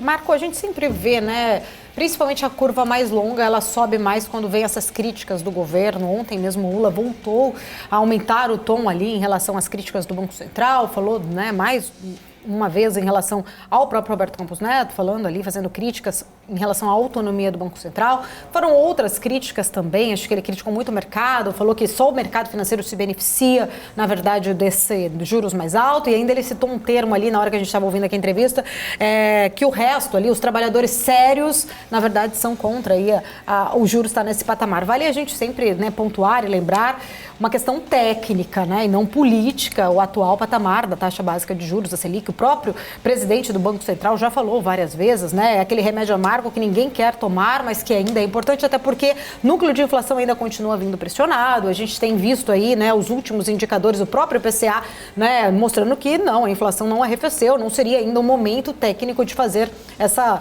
Marco, a gente sempre vê, né? Principalmente a curva mais longa, ela sobe mais quando vem essas críticas do governo. Ontem mesmo o Lula voltou a aumentar o tom ali em relação às críticas do Banco Central, falou, né, mais uma vez em relação ao próprio Roberto Campos Neto, falando ali, fazendo críticas em relação à autonomia do Banco Central. Foram outras críticas também, acho que ele criticou muito o mercado, falou que só o mercado financeiro se beneficia, na verdade, desse juros mais alto, e ainda ele citou um termo ali, na hora que a gente estava ouvindo aqui a entrevista, que o resto ali, os trabalhadores sérios, na verdade, são contra aí o juros está nesse patamar. Vale a gente sempre, né, pontuar e lembrar uma questão técnica, né, e não política, o atual patamar da taxa básica de juros, a Selic. O próprio presidente do Banco Central já falou várias vezes, né, é aquele remédio amargo que ninguém quer tomar, mas que ainda é importante, até porque o núcleo de inflação ainda continua vindo pressionado. A gente tem visto aí, né, os últimos indicadores, o próprio IPCA, né, mostrando que não, a inflação não arrefeceu, não seria ainda um momento técnico de fazer essa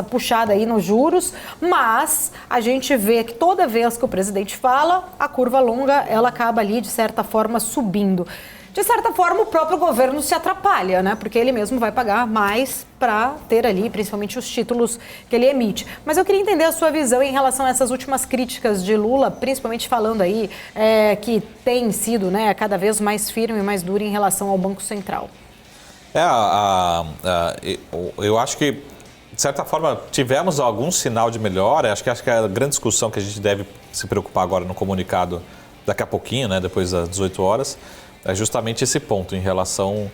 puxada aí nos juros, mas a gente vê que toda vez que o presidente fala, a curva longa, ela acaba ali, de certa forma, subindo. De certa forma, o próprio governo se atrapalha, né? Porque ele mesmo vai pagar mais para ter ali, principalmente, os títulos que ele emite. Mas eu queria entender a sua visão em relação a essas últimas críticas de Lula, principalmente falando aí que tem sido, né, cada vez mais firme e mais dura em relação ao Banco Central. Eu acho que, de certa forma, tivemos algum sinal de melhora. Acho que a grande discussão que a gente deve se preocupar agora no comunicado daqui a pouquinho, né, depois das 18 horas, é justamente esse ponto em relação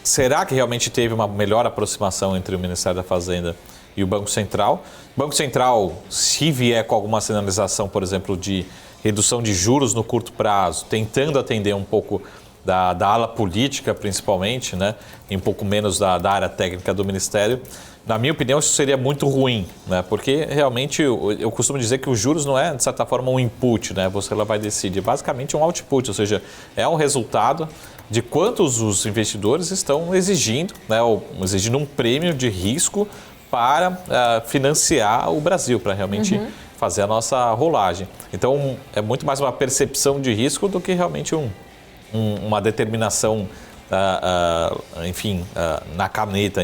será que realmente teve uma melhor aproximação entre o Ministério da Fazenda e o Banco Central? O Banco Central, se vier com alguma sinalização, por exemplo, de redução de juros no curto prazo, tentando atender um pouco da ala política, principalmente, né, e um pouco menos da área técnica do Ministério, na minha opinião, isso seria muito ruim, né, porque realmente eu costumo dizer que os juros não é, de certa forma, um input, né, você vai decidir, basicamente um output, ou seja, é um resultado de quantos os investidores estão exigindo, né, ou exigindo um prêmio de risco para financiar o Brasil, para realmente fazer a nossa rolagem. Então, é muito mais uma percepção de risco do que realmente uma determinação, na caneta,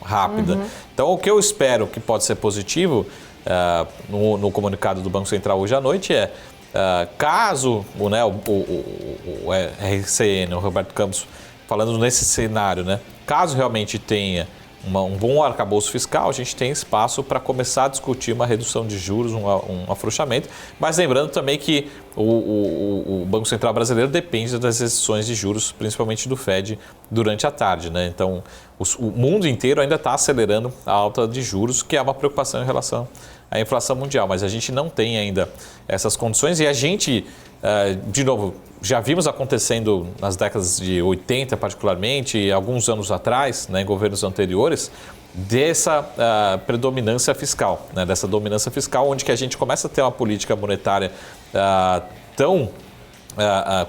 rápida. Então, o que eu espero que pode ser positivo no comunicado do Banco Central hoje à noite é, caso o RCN, o Roberto Campos, falando nesse cenário, né, caso realmente tenha um bom arcabouço fiscal, a gente tem espaço para começar a discutir uma redução de juros, um afrouxamento, mas lembrando também que o Banco Central brasileiro depende das decisões de juros, principalmente do FED, durante a tarde, né? Então, o mundo inteiro ainda está acelerando a alta de juros, que é uma preocupação em relação à inflação mundial, mas a gente não tem ainda essas condições e a gente, de novo, já vimos acontecendo nas décadas de 80 particularmente, e alguns anos atrás, né, em governos anteriores, dessa predominância fiscal, né, dessa dominância fiscal, onde que a gente começa a ter uma política monetária tão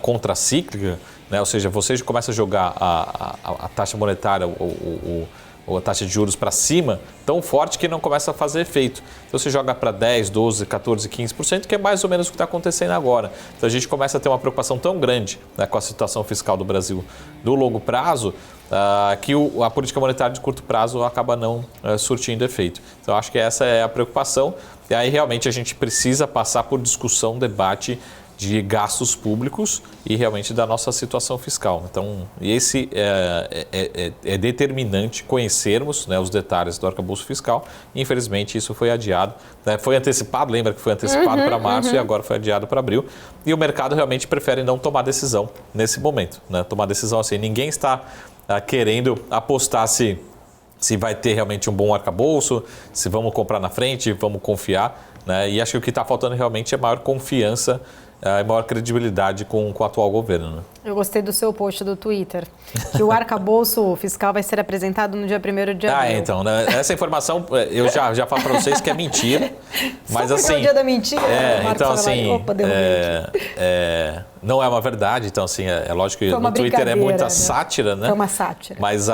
contracíclica, né, ou seja, você começa a jogar a taxa monetária, ou a taxa de juros para cima, tão forte que não começa a fazer efeito. Então você joga para 10, 12, 14, 15%, que é mais ou menos o que está acontecendo agora. Então a gente começa a ter uma preocupação tão grande, né, com a situação fiscal do Brasil no longo prazo, que a política monetária de curto prazo acaba não surtindo efeito. Então acho que essa é a preocupação. E aí realmente a gente precisa passar por discussão, debate de gastos públicos e realmente da nossa situação fiscal. Então, esse é determinante conhecermos, né, os detalhes do arcabouço fiscal. Infelizmente, isso foi adiado, né, foi antecipado, lembra que foi antecipado para março e agora foi adiado para abril. E o mercado realmente prefere não tomar decisão nesse momento, né? Tomar decisão assim, ninguém está querendo apostar se vai ter realmente um bom arcabouço, se vamos comprar na frente, vamos confiar, né? E acho que o que está faltando realmente é maior confiança e maior credibilidade com o atual governo, né? Eu gostei do seu post do Twitter, que o arcabouço fiscal vai ser apresentado no dia 1º de abril. Então, né, essa informação eu já falo para vocês que é mentira. Mas só assim, é o dia da mentira, então assim, não é uma verdade. Então assim, é lógico que no Twitter é muita sátira, né? Foi uma sátira. Mas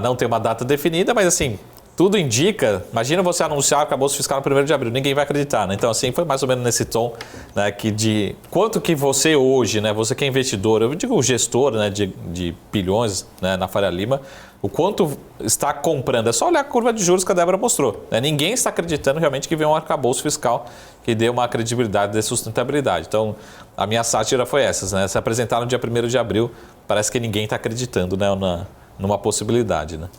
não tem uma data definida, mas assim, tudo indica, imagina você anunciar o arcabouço fiscal no 1º de abril, ninguém vai acreditar, né? Então, assim, foi mais ou menos nesse tom, né, que de quanto que você hoje, né, você que é investidor, eu digo gestor, né, de bilhões, né, na Faria Lima, O quanto está comprando? É só olhar a curva de juros que a Débora mostrou. Né? Ninguém está acreditando realmente que vem um arcabouço fiscal que dê uma credibilidade de sustentabilidade. Então, a minha sátira foi essa. Né? Se apresentar no dia 1º de abril, parece que ninguém está acreditando, né, numa possibilidade. Né?